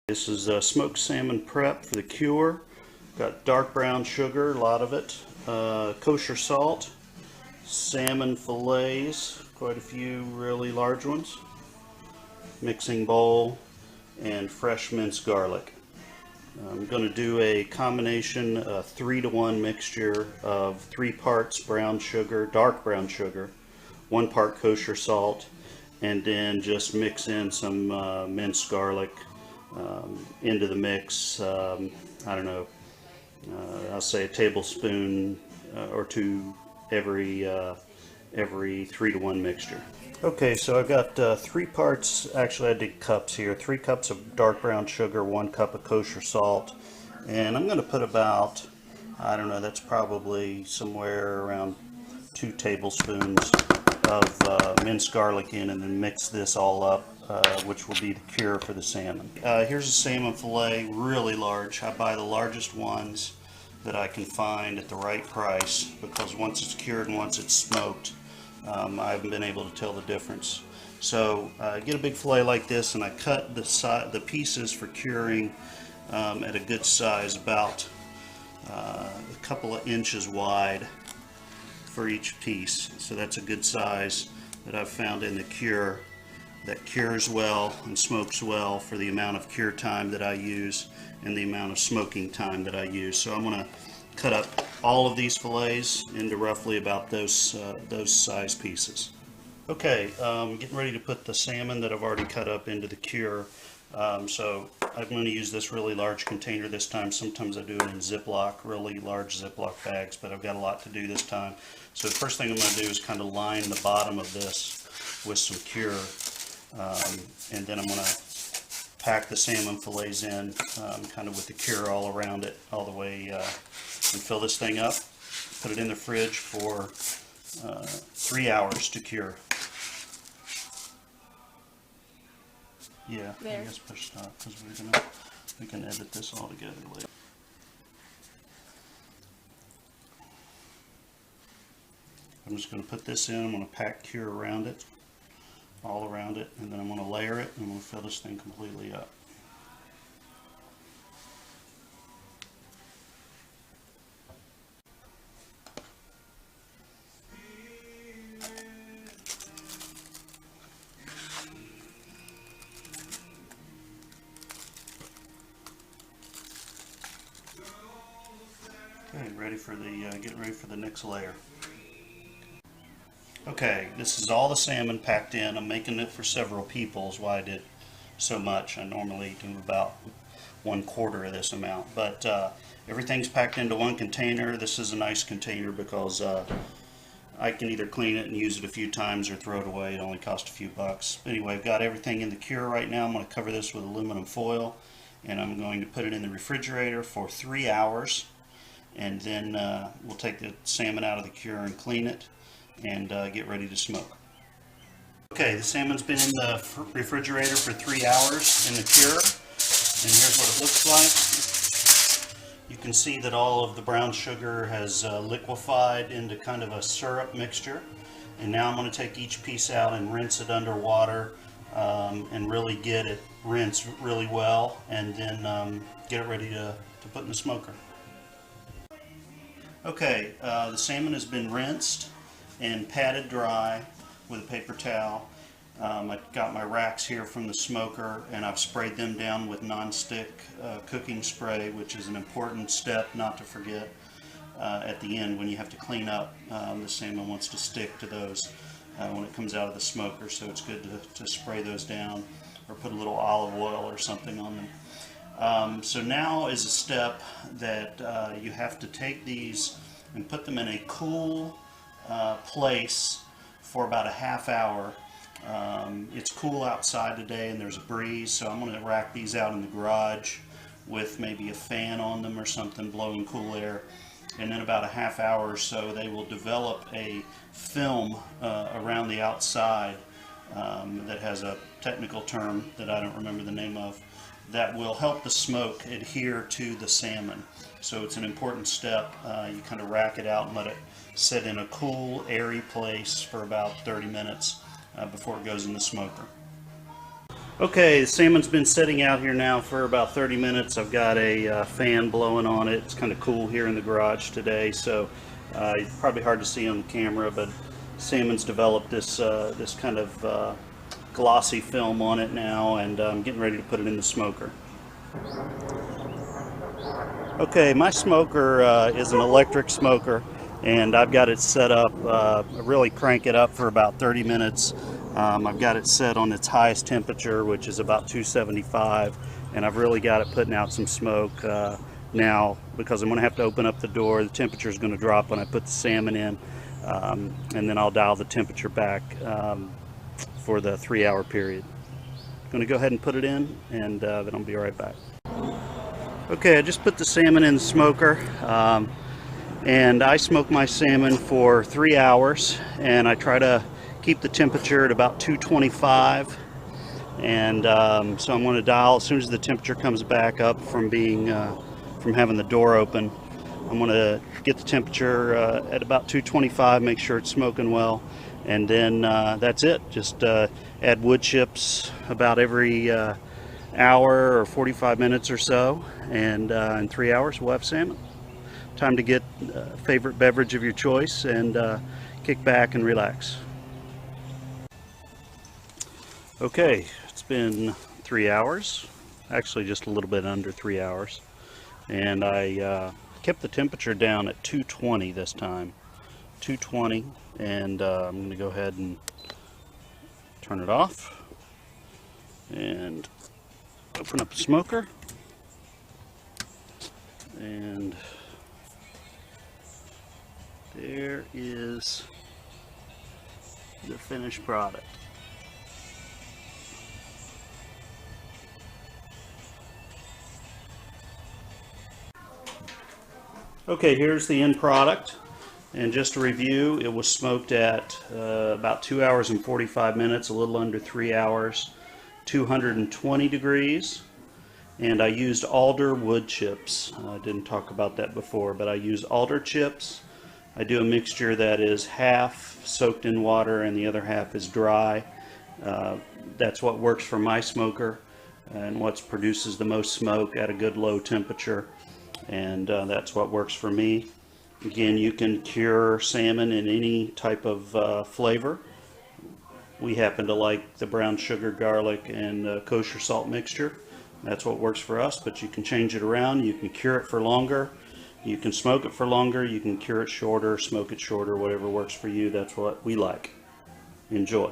This is smoked salmon prep for the cure. Got dark brown sugar, a lot of it, kosher salt, salmon fillets, quite a few really large ones, mixing bowl, and fresh minced garlic. I'm going to do a combination 3-to-1 mixture of 3 parts brown sugar, dark brown sugar, 1 part kosher salt, and then just mix in some minced garlic into the mix. I don't know, I'll say a tablespoon or 2 every 3-to-1 mixture. Okay, so I've got 3 parts, actually I did cups here, 3 cups of dark brown sugar, 1 cup of kosher salt, and I'm going to put about, I don't know, that's probably somewhere around 2 tablespoons of minced garlic in, and then mix this all up, which will be the cure for the salmon. Here's a salmon fillet, really large. I buy the largest ones that I can find at the right price, because once it's cured and once it's smoked, I haven't been able to tell the difference. So get a big fillet like this, and I cut the pieces for curing at a good size, about a couple of inches wide for each piece. So that's a good size that I've found in the cure, that cures well and smokes well for the amount of cure time that I use and the amount of smoking time that I use. So I'm going to cut up all of these fillets into roughly about those size pieces. Okay, getting ready to put the salmon that I've already cut up into the cure. So I'm going to use this really large container this time. Sometimes I do it in Ziploc, really large Ziploc bags, but I've got a lot to do this time. So the first thing I'm going to do is kind of line the bottom of this with some cure, and then I'm going to pack the salmon fillets in, kind of with the cure all around it, all the way, and fill this thing up, put it in the fridge for 3 hours to cure. Yeah, there. I guess push stop, because we can edit this all together later. I'm just going to put this in. I'm going to pack cure around it, all around it, and then I'm going to layer it, and I'm going to fill this thing completely up. Okay, getting ready for the next layer. Okay, this is all the salmon packed in. I'm making it for several people, is why I did so much. I normally do about 1/4 of this amount, but everything's packed into one container. This is a nice container because I can either clean it and use it a few times or throw it away. It only costs a few bucks. Anyway, I've got everything in the cure right now. I'm going to cover this with aluminum foil, and I'm going to put it in the refrigerator for 3 hours, and then we'll take the salmon out of the cure and clean it and get ready to smoke. Okay, the salmon's been in the refrigerator for 3 hours in the cure, and here's what it looks like. You can see that all of the brown sugar has liquefied into kind of a syrup mixture, and now I'm going to take each piece out and rinse it under water, and really get it rinsed really well, and then get it ready to put in the smoker. Okay, the salmon has been rinsed and patted dry with a paper towel. I've got my racks here from the smoker, and I've sprayed them down with non-stick cooking spray, which is an important step not to forget at the end when you have to clean up. The salmon wants to stick to those when it comes out of the smoker, so it's good to spray those down or put a little olive oil or something on them. So now is a step that you have to take these and put them in a cool place for about a half hour. It's cool outside today and there's a breeze, so I'm going to rack these out in the garage with maybe a fan on them or something blowing cool air, and then about a half hour or so they will develop a film around the outside that has a technical term that I don't remember the name of, that will help the smoke adhere to the salmon. So it's an important step. You kind of rack it out and let it sit in a cool, airy place for about 30 minutes before it goes in the smoker. Okay, the salmon's been sitting out here now for about 30 minutes. I've got a fan blowing on it. It's kind of cool here in the garage today, so it's probably hard to see on the camera, but salmon's developed this kind of glossy film on it now, and I'm getting ready to put it in the smoker. Okay, my smoker is an electric smoker, and I've got it set up, really crank it up for about 30 minutes. I've got it set on its highest temperature, which is about 275, and I've really got it putting out some smoke now, because I'm going to have to open up the door. The temperature is going to drop when I put the salmon in, and then I'll dial the temperature back for the 3-hour period. I'm going to go ahead and put it in, and then I'll be right back. Okay, I just put the salmon in the smoker, and I smoke my salmon for 3 hours, and I try to keep the temperature at about 225, and so I'm going to dial as soon as the temperature comes back up from having the door open. I'm going to get the temperature at about 225, make sure it's smoking well, and then that's it. Just add wood chips about every hour or 45 minutes or so, and in 3 hours we'll have salmon. Time to get a favorite beverage of your choice and kick back and relax. Okay, it's been 3 hours, actually just a little bit under 3 hours, and I kept the temperature down at 220 this time, 220, and I'm going to go ahead and turn it off and open up the smoker, and there is the finished product. Okay, here's the end product, and just to review, it was smoked at about 2 hours and 45 minutes, a little under 3 hours, 220 degrees, and I used alder wood chips. I didn't talk about that before, but I use alder chips. I do a mixture that is half soaked in water and the other half is dry. That's what works for my smoker and what produces the most smoke at a good low temperature, and that's what works for me. Again, you can cure salmon in any type of flavor. We happen to like the brown sugar, garlic, and kosher salt mixture. That's what works for us, but you can change it around. You can cure it for longer. You can smoke it for longer. You can cure it shorter, smoke it shorter, whatever works for you. That's what we like. Enjoy.